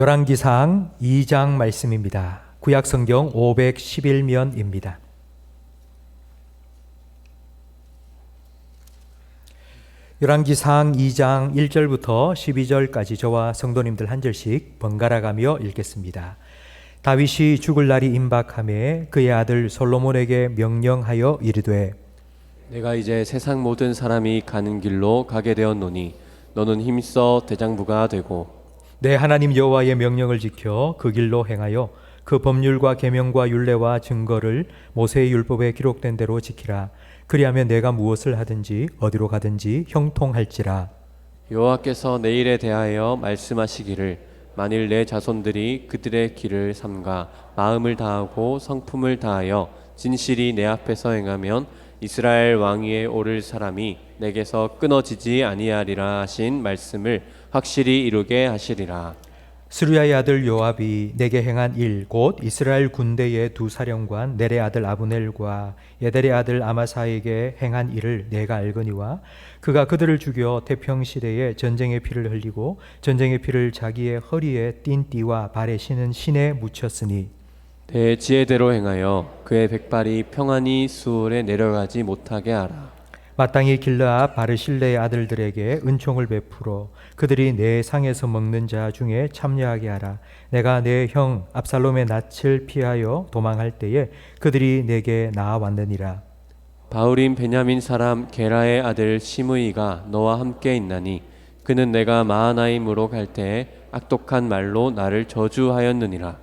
열왕기상 2장 말씀입니다. 구약성경 511면입니다. 열왕기상 2장 1절부터 12절까지 저와 성도님들 한 절씩 번갈아 가며 읽겠습니다. 다윗이 죽을 날이 임박하매 그의 아들 솔로몬에게 명령하여 이르되 내가 이제 세상 모든 사람이 가는 길로 가게 되었노니 너는 힘써 대장부가 되고 내 하나님 여호와의 명령을 지켜 그 길로 행하여 그 법률과 계명과 율례와 증거를 모세의 율법에 기록된 대로 지키라. 그리하면 내가 무엇을 하든지 어디로 가든지 형통할지라. 여호와께서 내 일에 대하여 말씀하시기를 만일 내 자손들이 그들의 길을 삼가 마음을 다하고 성품을 다하여 진실이 내 앞에서 행하면 이스라엘 왕위에 오를 사람이 내게서 끊어지지 아니하리라 하신 말씀을 확실히 이루게 하시리라. 스루야의 아들 요압이 내게 행한 일 곧 이스라엘 군대의 두 사령관 넬의 아들 아브넬과 예델의 아들 아마사에게 행한 일을 내가 알거니와 그가 그들을 죽여 태평시대에 전쟁의 피를 흘리고 전쟁의 피를 자기의 허리에 띤 띠와 발에 신은 신에 묻혔으니 내 지혜대로 행하여 그의 백발이 평안히 수월에 내려가지 못하게 하라. 마땅히 길르앗 바르실레의 아들들에게 은총을 베풀어 그들이 내 상에서 먹는 자 중에 참여하게 하라. 내가 내 형 압살롬의 낯을 피하여 도망할 때에 그들이 내게 나아왔느니라. 바울인 베냐민 사람 게라의 아들 시므이가 너와 함께 있나니 그는 내가 마하나임으로 갈 때에 악독한 말로 나를 저주하였느니라.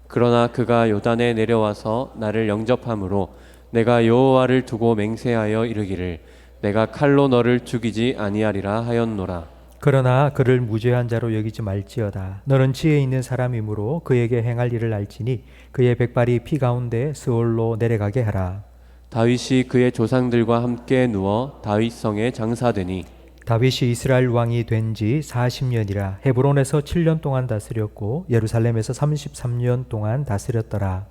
그러나 그가 요단에 내려와서 나를 영접함으로 내가 여호와를 두고 맹세하여 이르기를 내가 칼로 너를 죽이지 아니하리라 하였노라. 그러나 그를 무죄한 자로 여기지 말지어다. 너는 지혜 있는 사람이므로 그에게 행할 일을 알지니 그의 백발이 피 가운데 스올로 내려가게 하라. 다윗이 그의 조상들과 함께 누워 다윗성에 장사되니 다윗이 이스라엘 왕이 된 지 40년이라 헤브론에서 7년 동안 다스렸고 예루살렘에서 33년 동안 다스렸더라.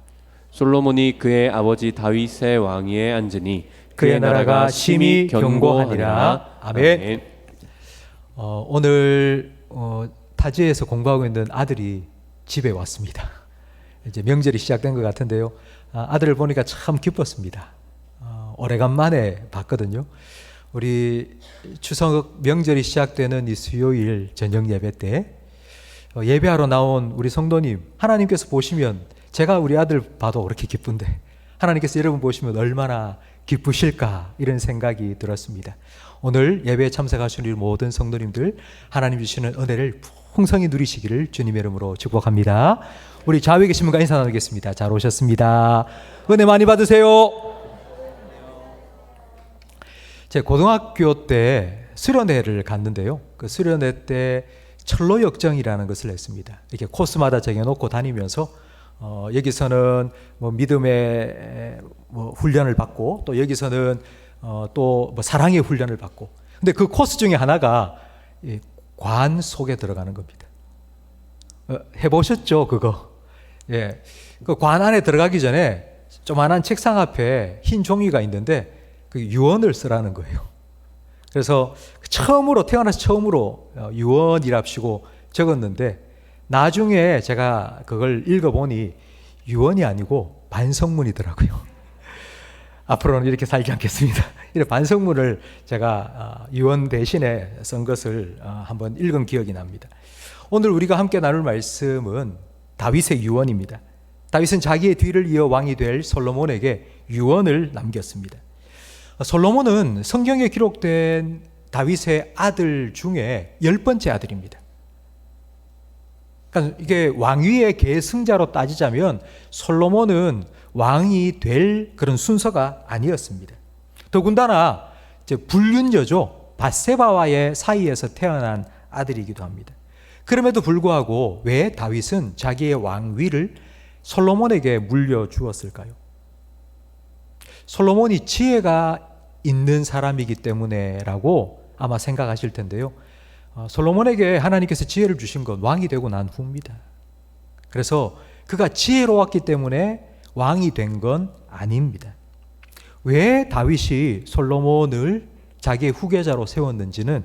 솔로몬이 그의 아버지 다윗의 왕위에 앉으니 그의 나라가 심히 견고하니라. 아멘. 오늘 타지에서 공부하고 있는 아들이 집에 왔습니다. 이제 명절이 시작된 것 같은데요. 아들을 보니까 참 기뻤습니다. 오래간만에 봤거든요. 우리 추석 명절이 시작되는 이 수요일 저녁 예배 때 예배하러 나온 우리 성도님, 하나님께서 보시면 제가 우리 아들 봐도 그렇게 기쁜데 하나님께서 여러분 보시면 얼마나 기쁘실까 이런 생각이 들었습니다. 오늘 예배에 참석하신 우리 모든 성도님들 하나님 주시는 은혜를 풍성히 누리시기를 주님의 이름으로 축복합니다. 우리 좌우에 계신 분과 인사 나누겠습니다. 잘 오셨습니다. 은혜 많이 받으세요. 제 고등학교 때 수련회를 갔는데요. 그 수련회 때 철로 역정이라는 것을 했습니다. 이렇게 코스마다 정해놓고 다니면서 여기서는 뭐 믿음의 훈련을 받고 또 여기서는 또 뭐 사랑의 훈련을 받고 근데 그 코스 중에 하나가 관 속에 들어가는 겁니다. 해보셨죠 그거? 예, 그 관 안에 들어가기 전에 조만한 책상 앞에 흰 종이가 있는데 그 유언을 쓰라는 거예요. 그래서 처음으로 태어나서 처음으로 유언이랍시고 적었는데 나중에 제가 그걸 읽어보니 유언이 아니고 반성문이더라고요. 앞으로는 이렇게 살지 않겠습니다. 이런 반성문을 제가 유언 대신에 쓴 것을 한번 읽은 기억이 납니다. 오늘 우리가 함께 나눌 말씀은 다윗의 유언입니다. 다윗은 자기의 뒤를 이어 왕이 될 솔로몬에게 유언을 남겼습니다. 솔로몬은 성경에 기록된 다윗의 아들 중에 10번째 아들입니다. 그러니까 이게 왕위의 계승자로 따지자면 솔로몬은 왕이 될 그런 순서가 아니었습니다. 더군다나 불륜녀죠. 밧세바와의 사이에서 태어난 아들이기도 합니다. 그럼에도 불구하고 왜 다윗은 자기의 왕위를 솔로몬에게 물려주었을까요? 솔로몬이 지혜가 있는 사람이기 때문에라고 아마 생각하실 텐데요. 솔로몬에게 하나님께서 지혜를 주신 건 왕이 되고 난 후입니다. 그래서 그가 지혜로웠기 때문에 왕이 된 건 아닙니다. 왜 다윗이 솔로몬을 자기의 후계자로 세웠는지는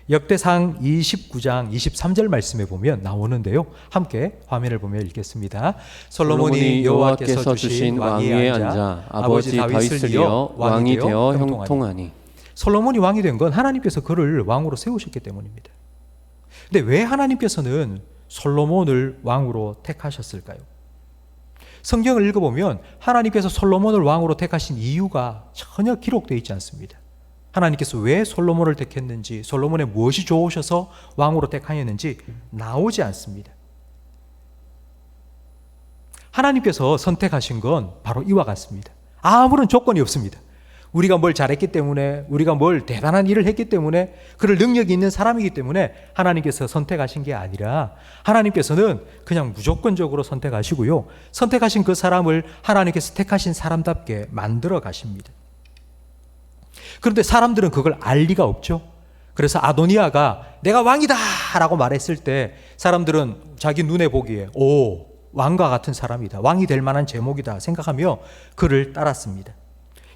역대상 29장 23절 말씀에 보면 나오는데요. 함께 화면을 보며 읽겠습니다. 솔로몬이 여호와께서 주신 왕위에 앉아 아버지 다윗을 이어 왕이 되어 형통하니. 솔로몬이 왕이 된 건 하나님께서 그를 왕으로 세우셨기 때문입니다. 근데 왜 하나님께서는 솔로몬을 왕으로 택하셨을까요? 성경을 읽어보면 하나님께서 솔로몬을 왕으로 택하신 이유가 전혀 기록되어 있지 않습니다. 하나님께서 왜 솔로몬을 택했는지, 솔로몬의 무엇이 좋으셔서 왕으로 택하였는지 나오지 않습니다. 하나님께서 선택하신 건 바로 이와 같습니다. 아무런 조건이 없습니다. 우리가 뭘 잘했기 때문에, 우리가 뭘 대단한 일을 했기 때문에, 그럴 능력이 있는 사람이기 때문에 하나님께서 선택하신 게 아니라 하나님께서는 그냥 무조건적으로 선택하시고요. 선택하신 그 사람을 하나님께서 택하신 사람답게 만들어 가십니다. 그런데 사람들은 그걸 알 리가 없죠. 그래서 아도니아가 내가 왕이다 라고 말했을 때 사람들은 자기 눈에 보기에 왕과 같은 사람이다, 왕이 될 만한 제목이다 생각하며 그를 따랐습니다.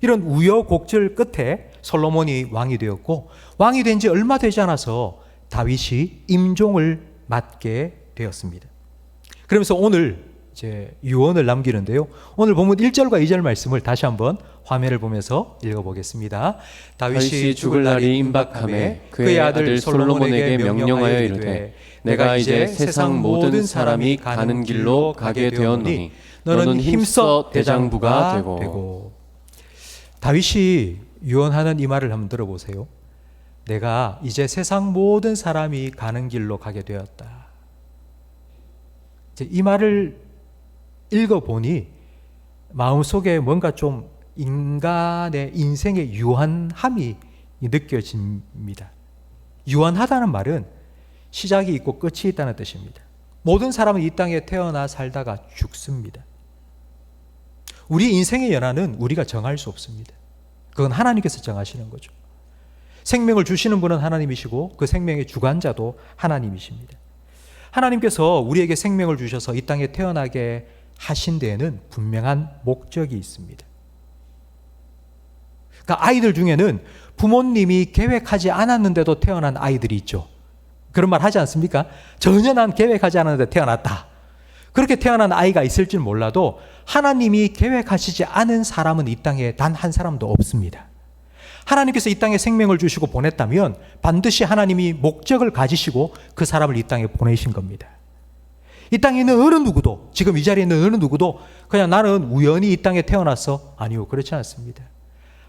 이런 우여곡절 끝에 솔로몬이 왕이 되었고, 왕이 된 지 얼마 되지 않아서 다윗이 임종을 맡게 되었습니다. 그러면서 오늘 이제 유언을 남기는데요. 오늘 본문 1절과 2절 말씀을 다시 한번 화면을 보면서 읽어보겠습니다. 다윗이 죽을 날이 임박하매 그의 아들 솔로몬에게 명령하여 이르되 내가 이제 세상 모든 사람이 가는 길로 가게 되었노니 너는 힘써 대장부가 되고. 다윗이 유언하는 이 말을 한번 들어보세요. 내가 이제 세상 모든 사람이 가는 길로 가게 되었다. 이제 이 말을 읽어보니 마음속에 뭔가 좀 인간의 인생의 유한함이 느껴집니다. 유한하다는 말은 시작이 있고 끝이 있다는 뜻입니다. 모든 사람은 이 땅에 태어나 살다가 죽습니다. 우리 인생의 연한은 우리가 정할 수 없습니다. 그건 하나님께서 정하시는 거죠. 생명을 주시는 분은 하나님이시고 그 생명의 주관자도 하나님이십니다. 하나님께서 우리에게 생명을 주셔서 이 땅에 태어나게 하신 데에는 분명한 목적이 있습니다. 그러니까 아이들 중에는 부모님이 계획하지 않았는데도 태어난 아이들이 있죠. 그런 말 하지 않습니까? 전혀 난 계획하지 않았는데 태어났다. 그렇게 태어난 아이가 있을 줄 몰라도 하나님이 계획하시지 않은 사람은 이 땅에 단 한 사람도 없습니다. 하나님께서 이 땅에 생명을 주시고 보냈다면 반드시 하나님이 목적을 가지시고 그 사람을 이 땅에 보내신 겁니다. 이 땅에 있는 어느 누구도, 지금 이 자리에 있는 어느 누구도 그냥 나는 우연히 이 땅에 태어났어. 아니요, 그렇지 않습니다.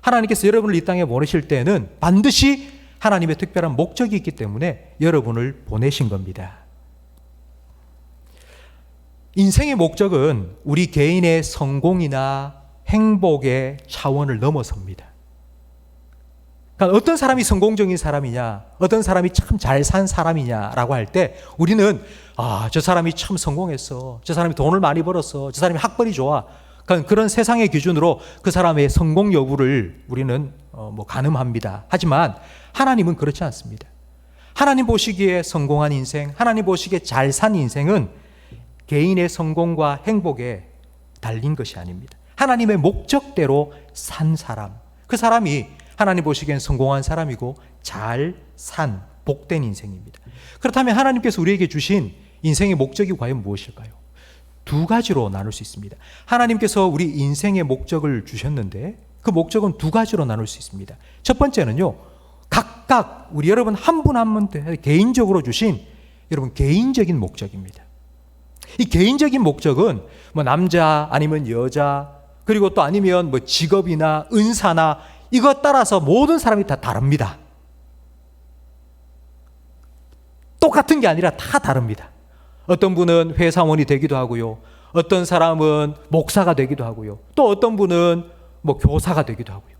하나님께서 여러분을 이 땅에 보내실 때는 반드시 하나님의 특별한 목적이 있기 때문에 여러분을 보내신 겁니다. 인생의 목적은 우리 개인의 성공이나 행복의 차원을 넘어섭니다. 그러니까 어떤 사람이 성공적인 사람이냐, 어떤 사람이 참 잘 산 사람이냐라고 할 때 우리는 저 사람이 참 성공했어, 저 사람이 돈을 많이 벌었어, 저 사람이 학벌이 좋아, 그러니까 그런 세상의 기준으로 그 사람의 성공 여부를 우리는 가늠합니다. 하지만 하나님은 그렇지 않습니다. 하나님 보시기에 성공한 인생, 하나님 보시기에 잘 산 인생은 개인의 성공과 행복에 달린 것이 아닙니다. 하나님의 목적대로 산 사람, 그 사람이 하나님 보시기엔 성공한 사람이고 잘 산 복된 인생입니다. 그렇다면 하나님께서 우리에게 주신 인생의 목적이 과연 무엇일까요? 두 가지로 나눌 수 있습니다. 하나님께서 우리 인생의 목적을 주셨는데 그 목적은 두 가지로 나눌 수 있습니다. 첫 번째는요, 각각 우리 여러분 한 분 한 분 개인적으로 주신 여러분 개인적인 목적입니다. 이 개인적인 목적은 남자 아니면 여자, 그리고 또 아니면 직업이나 은사나 이것 따라서 모든 사람이 다 다릅니다. 똑같은 게 아니라 다 다릅니다. 어떤 분은 회사원이 되기도 하고요, 어떤 사람은 목사가 되기도 하고요, 또 어떤 분은 교사가 되기도 하고요.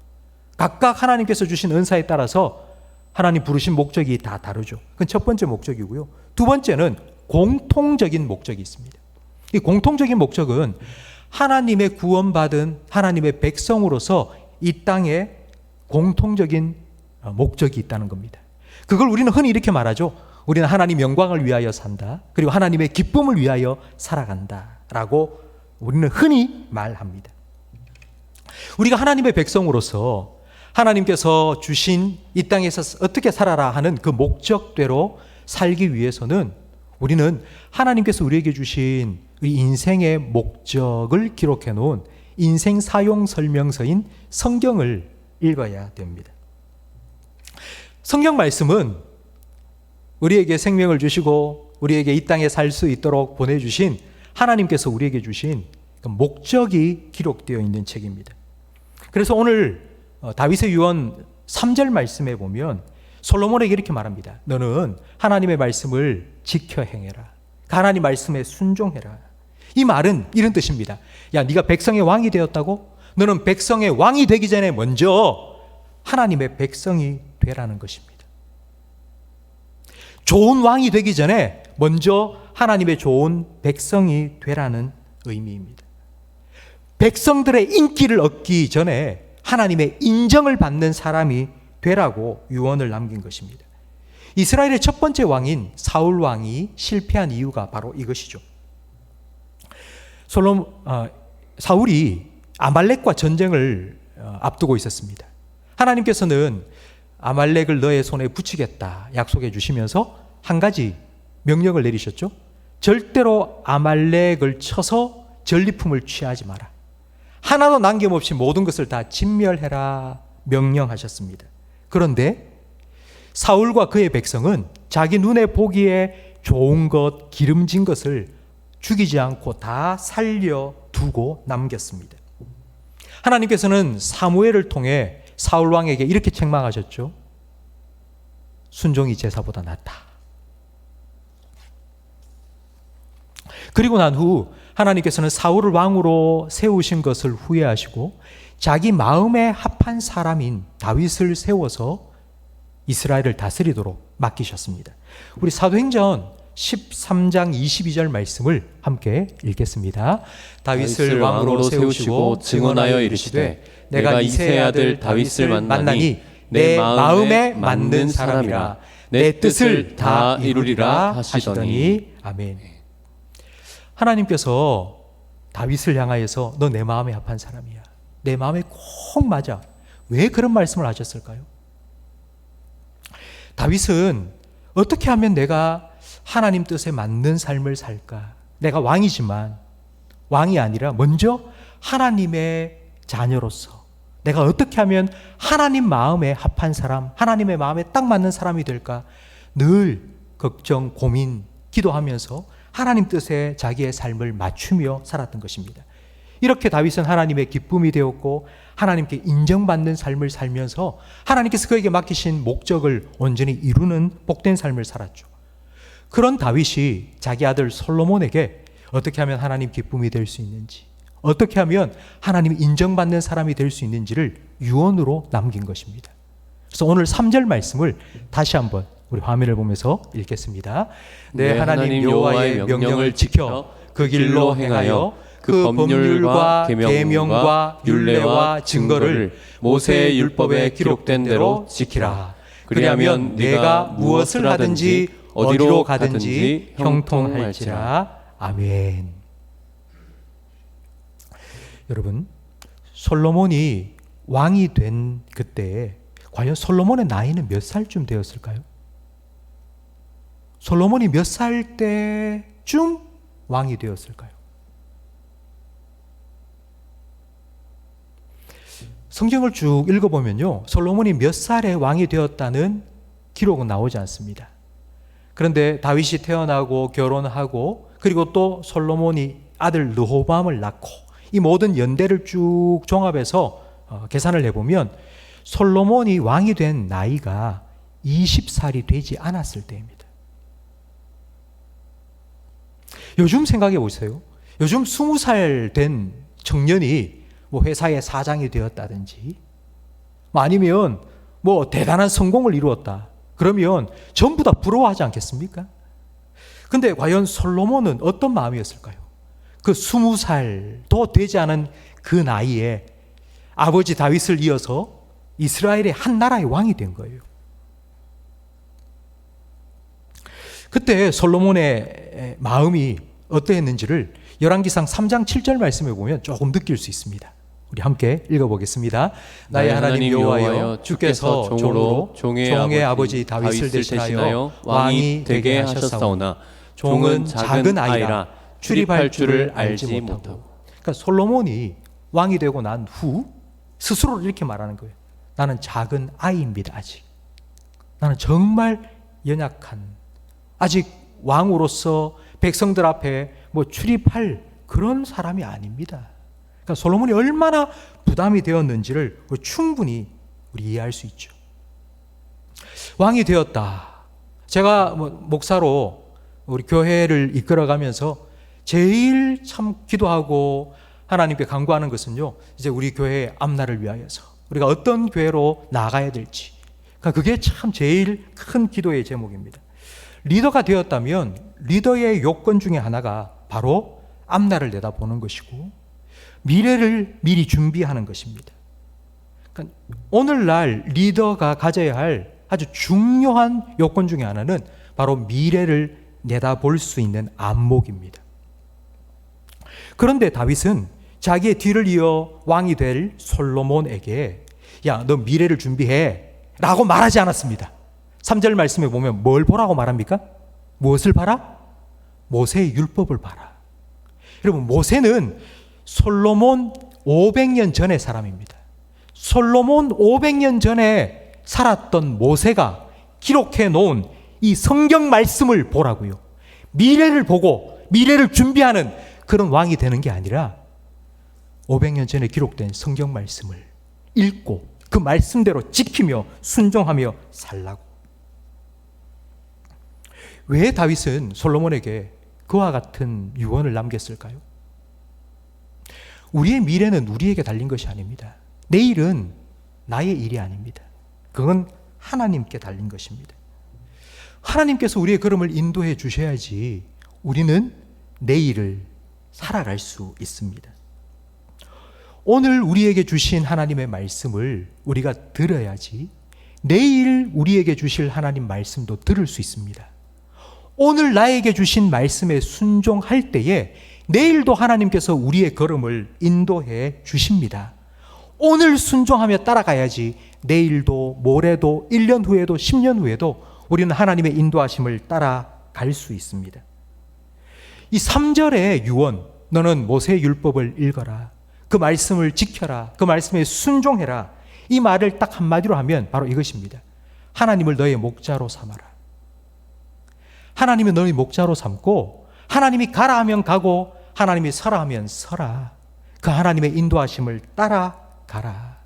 각각 하나님께서 주신 은사에 따라서 하나님 부르신 목적이 다 다르죠. 그건 첫 번째 목적이고요. 두 번째는 공통적인 목적이 있습니다. 이 공통적인 목적은 하나님의 구원받은 하나님의 백성으로서 이 땅에 공통적인 목적이 있다는 겁니다. 그걸 우리는 흔히 이렇게 말하죠. 우리는 하나님 영광을 위하여 산다, 그리고 하나님의 기쁨을 위하여 살아간다 라고 우리는 흔히 말합니다. 우리가 하나님의 백성으로서 하나님께서 주신 이 땅에서 어떻게 살아라 하는 그 목적대로 살기 위해서는 우리는 하나님께서 우리에게 주신 우리 인생의 목적을 기록해 놓은 인생 사용 설명서인 성경을 읽어야 됩니다. 성경 말씀은 우리에게 생명을 주시고 우리에게 이 땅에 살 수 있도록 보내주신 하나님께서 우리에게 주신 그 목적이 기록되어 있는 책입니다. 그래서 오늘 다윗의 유언 3절 말씀에 보면 솔로몬에게 이렇게 말합니다. 너는 하나님의 말씀을 지켜 행해라. 하나님 말씀에 순종해라. 이 말은 이런 뜻입니다. 야, 네가 백성의 왕이 되었다고? 너는 백성의 왕이 되기 전에 먼저 하나님의 백성이 되라는 것입니다. 좋은 왕이 되기 전에 먼저 하나님의 좋은 백성이 되라는 의미입니다. 백성들의 인기를 얻기 전에 하나님의 인정을 받는 사람이 되라고 유언을 남긴 것입니다. 이스라엘의 첫 번째 왕인 사울 왕이 실패한 이유가 바로 이것이죠. 사울이 아말렉과 전쟁을 앞두고 있었습니다. 하나님께서는 아말렉을 너의 손에 붙이겠다 약속해 주시면서 한 가지 명령을 내리셨죠. 절대로 아말렉을 쳐서 전리품을 취하지 마라. 하나도 남김없이 모든 것을 다 진멸해라 명령하셨습니다. 그런데 사울과 그의 백성은 자기 눈에 보기에 좋은 것, 기름진 것을 죽이지 않고 다 살려두고 남겼습니다. 하나님께서는 사무엘을 통해 사울 왕에게 이렇게 책망하셨죠. 순종이 제사보다 낫다. 그리고 난 후 하나님께서는 사울을 왕으로 세우신 것을 후회하시고 자기 마음에 합한 사람인 다윗을 세워서 이스라엘을 다스리도록 맡기셨습니다. 우리 사도행전 13장 22절 말씀을 함께 읽겠습니다. 다윗을 왕으로 세우시고 증언하여 이르시되 내가 이새의 아들 다윗을 만나니 내 마음에 맞는 사람이라 내 뜻을 다 이루리라 하시더니 아멘. 하나님께서 다윗을 향하여서 너 내 마음에 합한 사람이야. 내 마음에 꼭 맞아. 왜 그런 말씀을 하셨을까요? 다윗은 어떻게 하면 내가 하나님 뜻에 맞는 삶을 살까? 내가 왕이지만 왕이 아니라 먼저 하나님의 자녀로서 내가 어떻게 하면 하나님 마음에 합한 사람, 하나님의 마음에 딱 맞는 사람이 될까? 늘 걱정, 고민, 기도하면서 하나님 뜻에 자기의 삶을 맞추며 살았던 것입니다. 이렇게 다윗은 하나님의 기쁨이 되었고 하나님께 인정받는 삶을 살면서 하나님께서 그에게 맡기신 목적을 온전히 이루는 복된 삶을 살았죠. 그런 다윗이 자기 아들 솔로몬에게 어떻게 하면 하나님 기쁨이 될 수 있는지, 어떻게 하면 하나님 인정받는 사람이 될 수 있는지를 유언으로 남긴 것입니다. 그래서 오늘 3절 말씀을 다시 한번 우리 화면을 보면서 읽겠습니다. 네, 하나님 여호와의 명령을 지켜 그 길로 행하여 그 법률과 계명과 율례와 증거를 모세의 율법에 기록된 대로 지키라. 그리하면 네가 무엇을 하든지 어디로 가든지 형통할지라. 아멘. 여러분, 솔로몬이 왕이 된 그때 과연 솔로몬의 나이는 몇 살쯤 되었을까요? 솔로몬이 몇 살 때쯤 왕이 되었을까요? 성경을 쭉 읽어보면요, 솔로몬이 몇 살에 왕이 되었다는 기록은 나오지 않습니다. 그런데 다윗이 태어나고 결혼하고 그리고 또 솔로몬이 아들 르호보암을 낳고 이 모든 연대를 쭉 종합해서 계산을 해보면 솔로몬이 왕이 된 나이가 20살이 되지 않았을 때입니다. 요즘 생각해 보세요. 요즘 20살 된 청년이 뭐 회사의 사장이 되었다든지 아니면 뭐 대단한 성공을 이루었다. 그러면 전부 다 부러워하지 않겠습니까? 근데 과연 솔로몬은 어떤 마음이었을까요? 그 20살도 되지 않은 그 나이에 아버지 다윗을 이어서 이스라엘의 한 나라의 왕이 된 거예요. 그때 솔로몬의 마음이 어떠했는지를 열왕기상 3장 7절 말씀에 보면 조금 느낄 수 있습니다. 우리 함께 읽어보겠습니다. 나의 하나님 여호와여, 주께서 종으로 종의 아버지 다윗을 대신하여 왕이 되게 하셨사오나 종은 작은 아이라 출입할 줄을 알지 못하고. 그러니까 솔로몬이 왕이 되고 난 후 스스로 이렇게 말하는 거예요. 나는 작은 아이입니다. 아직 나는 정말 연약한, 아직 왕으로서 백성들 앞에 뭐 출입할 그런 사람이 아닙니다. 그러니까 솔로몬이 얼마나 부담이 되었는지를 충분히 우리 이해할 수 있죠. 왕이 되었다. 제가 목사로 우리 교회를 이끌어가면서 제일 참 기도하고 하나님께 간구하는 것은요, 이제 우리 교회의 앞날을 위하여서 우리가 어떤 교회로 나가야 될지, 그러니까 그게 참 제일 큰 기도의 제목입니다. 리더가 되었다면 리더의 요건 중에 하나가 바로 앞날을 내다보는 것이고 미래를 미리 준비하는 것입니다. 그러니까 오늘날 리더가 가져야 할 아주 중요한 요건 중에 하나는 바로 미래를 내다볼 수 있는 안목입니다. 그런데 다윗은 자기의 뒤를 이어 왕이 될 솔로몬에게 야, 너 미래를 준비해 라고 말하지 않았습니다. 3절 말씀에 보면 뭘 보라고 말합니까? 무엇을 봐라? 모세의 율법을 봐라. 여러분, 모세는 솔로몬 500년 전의 사람입니다. 솔로몬 500년 전에 살았던 모세가 기록해 놓은 이 성경 말씀을 보라고요. 미래를 보고 미래를 준비하는 그런 왕이 되는 게 아니라 500년 전에 기록된 성경 말씀을 읽고 그 말씀대로 지키며 순종하며 살라고. 왜 다윗은 솔로몬에게 그와 같은 유언을 남겼을까요? 우리의 미래는 우리에게 달린 것이 아닙니다. 내일은 나의 일이 아닙니다. 그건 하나님께 달린 것입니다. 하나님께서 우리의 걸음을 인도해 주셔야지 우리는 내일을 살아갈 수 있습니다. 오늘 우리에게 주신 하나님의 말씀을 우리가 들어야지 내일 우리에게 주실 하나님 말씀도 들을 수 있습니다. 오늘 나에게 주신 말씀에 순종할 때에 내일도 하나님께서 우리의 걸음을 인도해 주십니다. 오늘 순종하며 따라가야지 내일도 모레도 1년 후에도 10년 후에도 우리는 하나님의 인도하심을 따라갈 수 있습니다. 이 3절의 유언, 너는 모세의 율법을 읽어라, 그 말씀을 지켜라, 그 말씀에 순종해라, 이 말을 딱 한마디로 하면 바로 이것입니다. 하나님을 너의 목자로 삼아라. 하나님이 너의 목자로 삼고 하나님이 가라 하면 가고 하나님이 서라 하면 서라. 그 하나님의 인도하심을 따라가라.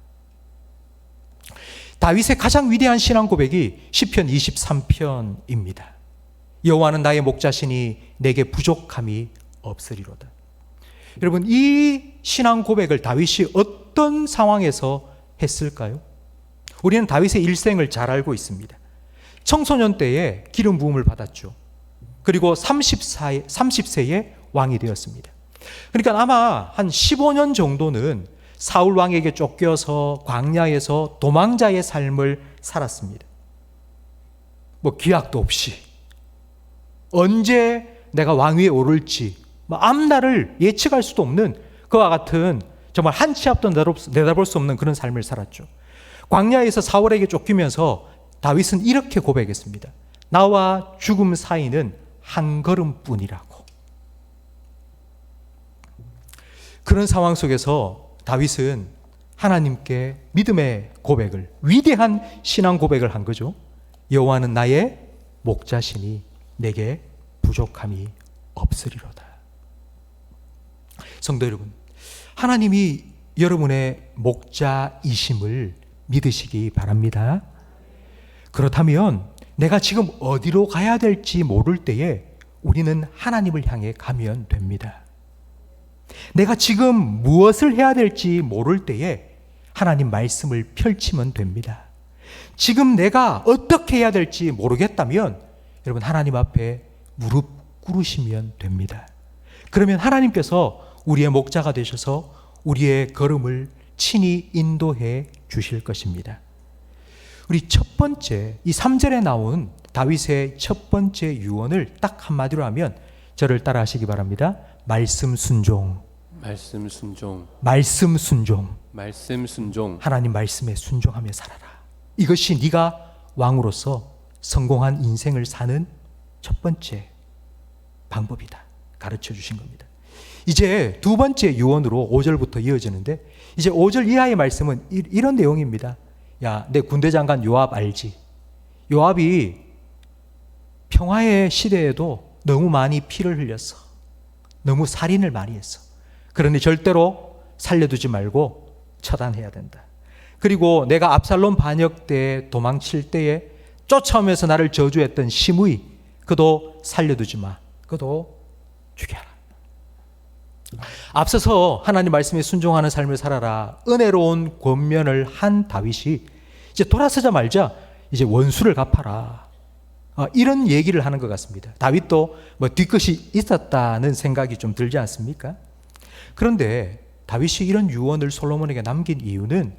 다윗의 가장 위대한 신앙 고백이 시편 23편입니다. 여호와는 나의 목자시니 내게 부족함이 없으리로다. 여러분, 이 신앙 고백을 다윗이 어떤 상황에서 했을까요? 우리는 다윗의 일생을 잘 알고 있습니다. 청소년 때에 기름 부음을 받았죠. 그리고 30세에 왕이 되었습니다. 그러니까 아마 한 15년 정도는 사울 왕에게 쫓겨서 광야에서 도망자의 삶을 살았습니다. 뭐 기약도 없이 언제 내가 왕위에 오를지 앞날을 예측할 수도 없는 그와 같은 정말 한 치 앞도 내다볼 수 없는 그런 삶을 살았죠. 광야에서 사울에게 쫓기면서 다윗은 이렇게 고백했습니다. 나와 죽음 사이는 한 걸음뿐이라고. 그런 상황 속에서 다윗은 하나님께 믿음의 고백을, 위대한 신앙 고백을 한 거죠. 여호와는 나의 목자시니 내게 부족함이 없으리로다. 성도 여러분, 하나님이 여러분의 목자이심을 믿으시기 바랍니다. 그렇다면 내가 지금 어디로 가야 될지 모를 때에 우리는 하나님을 향해 가면 됩니다. 내가 지금 무엇을 해야 될지 모를 때에 하나님 말씀을 펼치면 됩니다. 지금 내가 어떻게 해야 될지 모르겠다면 여러분 하나님 앞에 무릎 꿇으시면 됩니다. 그러면 하나님께서 우리의 목자가 되셔서 우리의 걸음을 친히 인도해 주실 것입니다. 우리 첫 번째, 이 3절에 나온 다윗의 첫 번째 유언을 딱 한마디로 하면 저를 따라 하시기 바랍니다. 말씀 순종. 말씀 순종. 말씀 순종. 말씀 순종. 하나님 말씀에 순종하며 살아라. 이것이 네가 왕으로서 성공한 인생을 사는 첫 번째 방법이다. 가르쳐 주신 겁니다. 이제 두 번째 유언으로 5절부터 이어지는데, 이제 5절 이하의 말씀은 이런 내용입니다. 야, 내 군대 장관 요압 알지? 요압이 평화의 시대에도 너무 많이 피를 흘렸어. 너무 살인을 많이 했어. 그러니 절대로 살려두지 말고 처단해야 된다. 그리고 내가 압살롬 반역 때 도망칠 때에 쫓아오면서 나를 저주했던 시므이, 그도 살려두지 마. 그도 죽여라. 앞서서 하나님 말씀에 순종하는 삶을 살아라, 은혜로운 권면을 한 다윗이 이제 돌아서자 말자 이제 원수를 갚아라, 이런 얘기를 하는 것 같습니다. 다윗도 뭐 뒤끝이 있었다는 생각이 좀 들지 않습니까? 그런데 다윗이 이런 유언을 솔로몬에게 남긴 이유는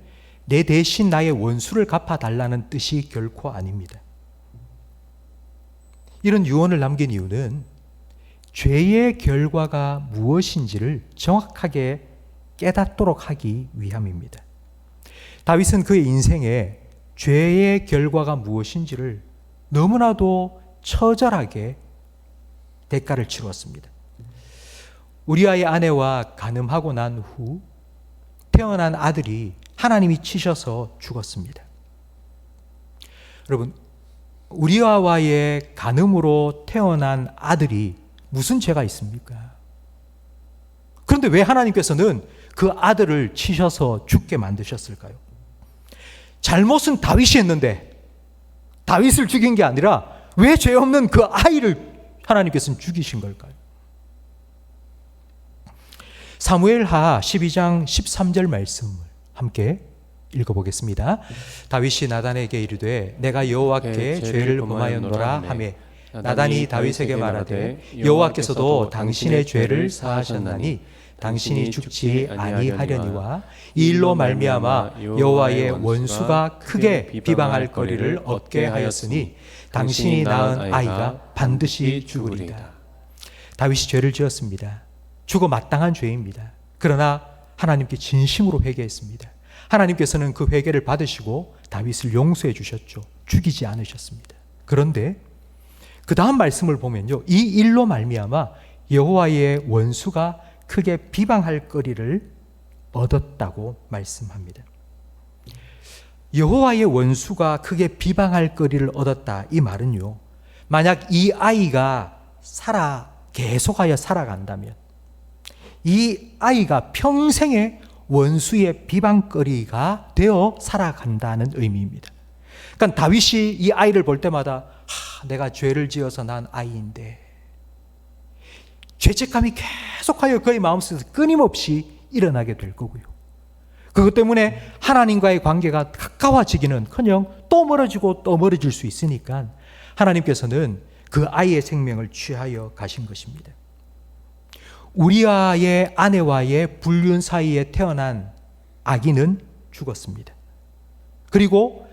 내 대신 나의 원수를 갚아달라는 뜻이 결코 아닙니다. 이런 유언을 남긴 이유는 죄의 결과가 무엇인지를 정확하게 깨닫도록 하기 위함입니다. 다윗은 그의 인생에 죄의 결과가 무엇인지를 너무나도 처절하게 대가를 치루었습니다. 우리아의 아내와 간음하고 난 후 태어난 아들이 하나님이 치셔서 죽었습니다. 여러분, 우리아와의 간음으로 태어난 아들이 무슨 죄가 있습니까? 그런데 왜 하나님께서는 그 아들을 치셔서 죽게 만드셨을까요? 잘못은 다윗이 했는데 다윗을 죽인 게 아니라 왜 죄 없는 그 아이를 하나님께서는 죽이신 걸까요? 사무엘하 12장 13절 말씀을 함께 읽어보겠습니다. 다윗이 나단에게 이르되 내가 여호와께 죄를 범하였노라 하며 나단이 다윗에게 말하되 여호와께서도 당신의 죄를 사하셨나니 당신이 죽지 아니하려니와 이 일로 말미암아 여호와의 원수가 크게 비방할 거리를 얻게 하였으니 당신이 낳은 아이가 반드시 죽으리이다. 다윗이 죄를 지었습니다. 죽어 마땅한 죄입니다. 그러나 하나님께 진심으로 회개했습니다. 하나님께서는 그 회개를 받으시고 다윗을 용서해 주셨죠. 죽이지 않으셨습니다. 그런데 그 다음 말씀을 보면요, 이 일로 말미암아 여호와의 원수가 크게 비방할 거리를 얻었다고 말씀합니다. 여호와의 원수가 크게 비방할 거리를 얻었다, 이 말은요, 만약 이 아이가 계속하여 살아간다면 이 아이가 평생의 원수의 비방거리가 되어 살아간다는 의미입니다. 그러니까 다윗이 이 아이를 볼 때마다 내가 죄를 지어서 난 아이인데, 죄책감이 계속하여 그의 마음속에서 끊임없이 일어나게 될 거고요. 그것 때문에 하나님과의 관계가 가까워지기는커녕 또 멀어지고 또 멀어질 수 있으니까 하나님께서는 그 아이의 생명을 취하여 가신 것입니다. 우리아의 아내와의 불륜 사이에 태어난 아기는 죽었습니다. 그리고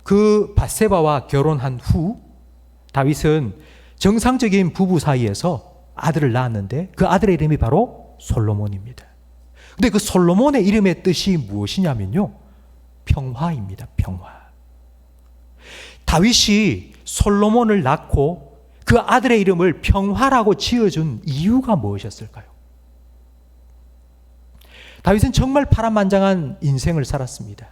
그 밧세바와 결혼한 후 다윗은 정상적인 부부 사이에서 아들을 낳았는데 그 아들의 이름이 바로 솔로몬입니다. 근데 그 솔로몬의 이름의 뜻이 무엇이냐면요, 평화입니다. 평화. 다윗이 솔로몬을 낳고 그 아들의 이름을 평화라고 지어준 이유가 무엇이었을까요? 다윗은 정말 파란만장한 인생을 살았습니다.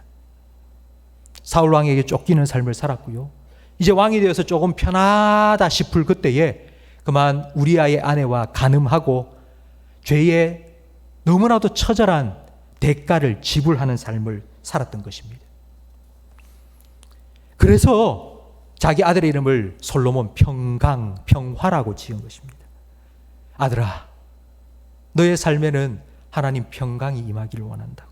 사울 왕에게 쫓기는 삶을 살았고요. 이제 왕이 되어서 조금 편하다 싶을 그때에 그만 우리아의 아내와 간음하고 죄의 너무나도 처절한 대가를 지불하는 삶을 살았던 것입니다. 그래서 자기 아들의 이름을 솔로몬 평화라고 지은 것입니다. 아들아, 너의 삶에는 하나님 평강이 임하기를 원한다고.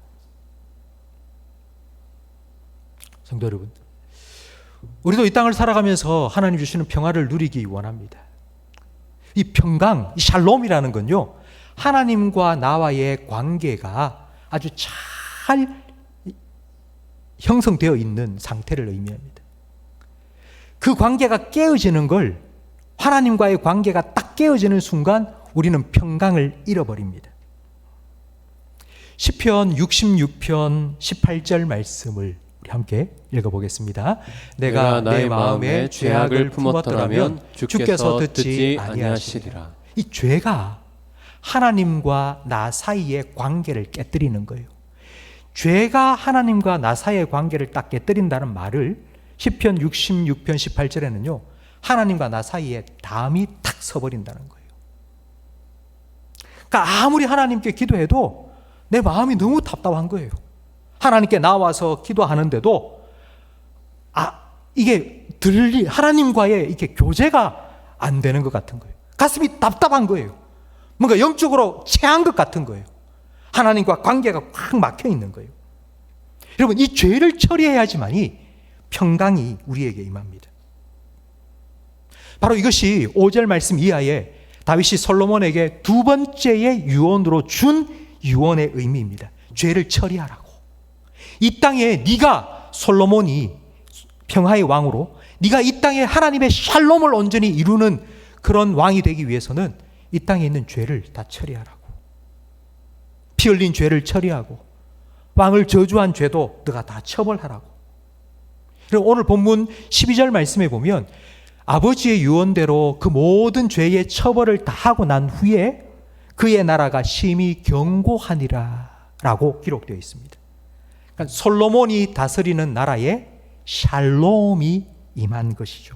성도 여러분, 우리도 이 땅을 살아가면서 하나님 주시는 평화를 누리기 원합니다. 이 평강, 이 샬롬이라는 건요, 하나님과 나와의 관계가 아주 잘 형성되어 있는 상태를 의미합니다. 그 관계가 깨어지는 걸, 하나님과의 관계가 딱 깨어지는 순간 우리는 평강을 잃어버립니다. 시편 66편 18절 말씀을 우리 함께 읽어보겠습니다. 내가 내 마음에 죄악을 품었더라면 주께서 듣지 아니하시리라. 이 죄가 하나님과 나 사이의 관계를 깨뜨리는 거예요. 죄가 하나님과 나 사이의 관계를 딱 깨뜨린다는 말을 시편 66편 18절에는요, 하나님과 나 사이에 담이 탁 서버린다는 거예요. 그러니까 아무리 하나님께 기도해도 내 마음이 너무 답답한 거예요. 하나님께 나와서 기도하는데도 이게 하나님과의 이렇게 교제가 안 되는 것 같은 거예요. 가슴이 답답한 거예요. 뭔가 영적으로 체한 것 같은 거예요. 하나님과 관계가 확 막혀 있는 거예요. 여러분, 이 죄를 처리해야지만이 평강이 우리에게 임합니다. 바로 이것이 5절 말씀 이하에 다윗이 솔로몬에게 두 번째의 유언으로 준 유언의 의미입니다. 죄를 처리하라고. 이 땅에 네가, 솔로몬이 평화의 왕으로 네가 이 땅에 하나님의 샬롬을 온전히 이루는 그런 왕이 되기 위해서는 이 땅에 있는 죄를 다 처리하라고. 피 흘린 죄를 처리하고 왕을 저주한 죄도 너가 다 처벌하라고. 그리고 오늘 본문 12절 말씀에 보면 아버지의 유언대로 그 모든 죄의 처벌을 다 하고 난 후에 그의 나라가 심히 견고하니라 라고 기록되어 있습니다. 그러니까 솔로몬이 다스리는 나라에 샬롬이 임한 것이죠.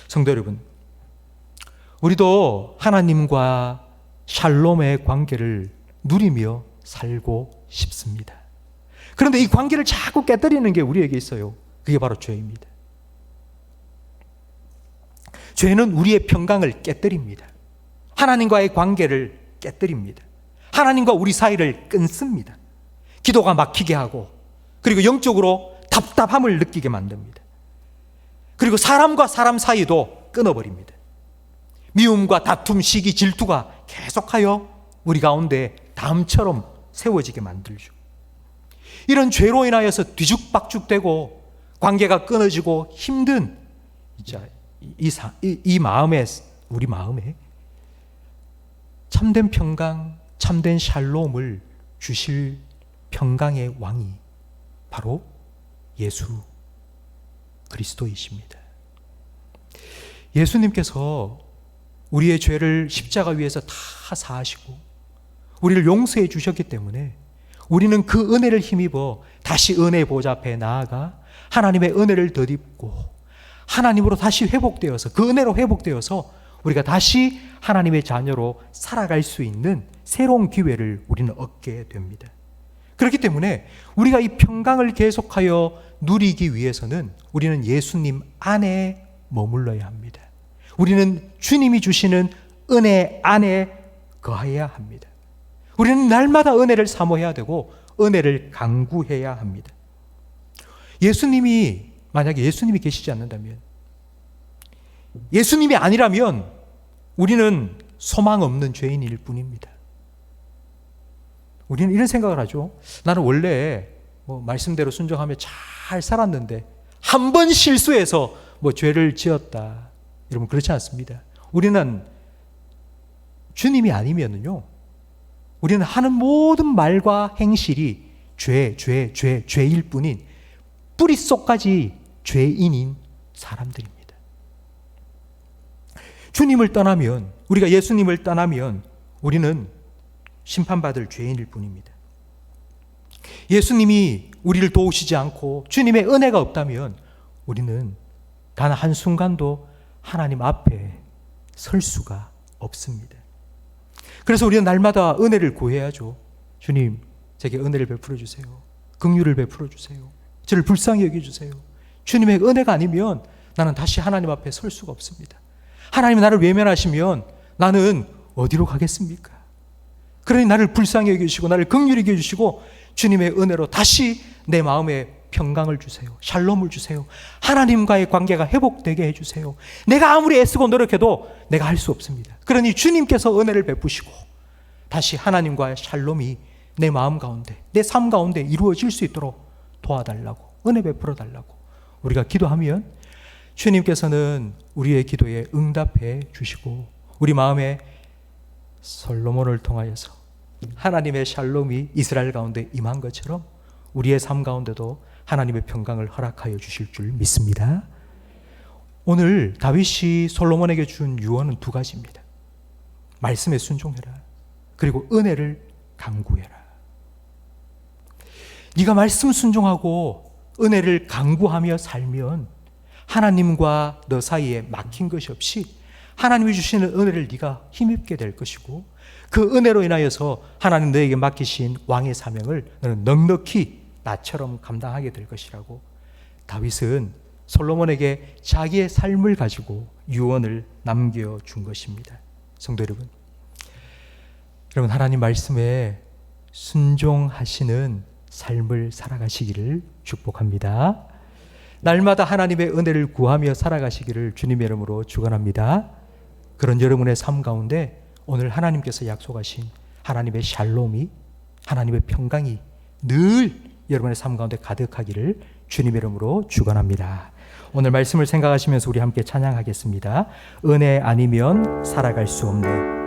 성도 여러분, 우리도 하나님과 샬롬의 관계를 누리며 살고 싶습니다. 그런데 이 관계를 자꾸 깨뜨리는 게 우리에게 있어요. 그게 바로 죄입니다. 죄는 우리의 평강을 깨뜨립니다. 하나님과의 관계를 깨뜨립니다. 하나님과 우리 사이를 끊습니다. 기도가 막히게 하고, 그리고 영적으로 답답함을 느끼게 만듭니다. 그리고 사람과 사람 사이도 끊어버립니다. 미움과 다툼, 시기, 질투가 계속하여 우리 가운데 담처럼 세워지게 만들죠. 이런 죄로 인하여서 뒤죽박죽되고 관계가 끊어지고 힘든 이 마음에, 우리 마음에 참된 평강, 참된 샬롬을 주실 평강의 왕이 바로 예수 그리스도이십니다. 예수님께서 우리의 죄를 십자가 위에서 다 사하시고 우리를 용서해 주셨기 때문에 우리는 그 은혜를 힘입어 다시 은혜의 보좌 앞에 나아가 하나님의 은혜를 덧입고 하나님으로 다시 회복되어서, 그 은혜로 회복되어서 우리가 다시 하나님의 자녀로 살아갈 수 있는 새로운 기회를 우리는 얻게 됩니다. 그렇기 때문에 우리가 이 평강을 계속하여 누리기 위해서는 우리는 예수님 안에 머물러야 합니다. 우리는 주님이 주시는 은혜 안에 거해야 합니다. 우리는 날마다 은혜를 사모해야 되고 은혜를 간구해야 합니다. 만약에 예수님이 계시지 않는다면, 예수님이 아니라면 우리는 소망 없는 죄인일 뿐입니다. 우리는 이런 생각을 하죠. 나는 원래 말씀대로 순종하며 잘 살았는데 한 번 실수해서 죄를 지었다. 여러분, 그렇지 않습니다. 우리는 주님이 아니면요, 우리는 하는 모든 말과 행실이 죄일 뿐인, 뿌리 속까지 죄인인 사람들입니다. 주님을 떠나면, 우리가 예수님을 떠나면 우리는 심판받을 죄인일 뿐입니다. 예수님이 우리를 도우시지 않고 주님의 은혜가 없다면 우리는 단 한순간도 하나님 앞에 설 수가 없습니다. 그래서 우리는 날마다 은혜를 구해야죠. 주님, 제게 은혜를 베풀어 주세요. 긍휼을 베풀어 주세요. 저를 불쌍히 여겨주세요. 주님의 은혜가 아니면 나는 다시 하나님 앞에 설 수가 없습니다. 하나님이 나를 외면하시면 나는 어디로 가겠습니까? 그러니 나를 불쌍히 여겨주시고 나를 긍휼히 여겨주시고 주님의 은혜로 다시 내 마음에 평강을 주세요. 샬롬을 주세요. 하나님과의 관계가 회복되게 해주세요. 내가 아무리 애쓰고 노력해도 내가 할 수 없습니다. 그러니 주님께서 은혜를 베푸시고 다시 하나님과의 샬롬이 내 마음 가운데, 내 삶 가운데 이루어질 수 있도록 도와달라고, 은혜 베풀어 달라고 우리가 기도하면 주님께서는 우리의 기도에 응답해 주시고 우리 마음에 솔로몬을 통하여서 하나님의 샬롬이 이스라엘 가운데 임한 것처럼 우리의 삶 가운데도 하나님의 평강을 허락하여 주실 줄 믿습니다. 오늘 다윗이 솔로몬에게 준 유언은 두 가지입니다. 말씀에 순종해라. 그리고 은혜를 강구해라. 네가 말씀 순종하고 은혜를 강구하며 살면 하나님과 너 사이에 막힌 것이 없이 하나님이 주시는 은혜를 네가 힘입게 될 것이고, 그 은혜로 인하여서 하나님 너에게 맡기신 왕의 사명을 너는 넉넉히 나처럼 감당하게 될 것이라고 다윗은 솔로몬에게 자기의 삶을 가지고 유언을 남겨준 것입니다. 성도 여러분, 하나님 말씀에 순종하시는 삶을 살아가시기를 축복합니다. 날마다 하나님의 은혜를 구하며 살아가시기를 주님의 이름으로 축원합니다. 그런 여러분의 삶 가운데 오늘 하나님께서 약속하신 하나님의 샬롬이, 하나님의 평강이 늘 여러분의 삶 가운데 가득하기를 주님의 이름으로 축원합니다. 오늘 말씀을 생각하시면서 우리 함께 찬양하겠습니다. 은혜 아니면 살아갈 수 없네.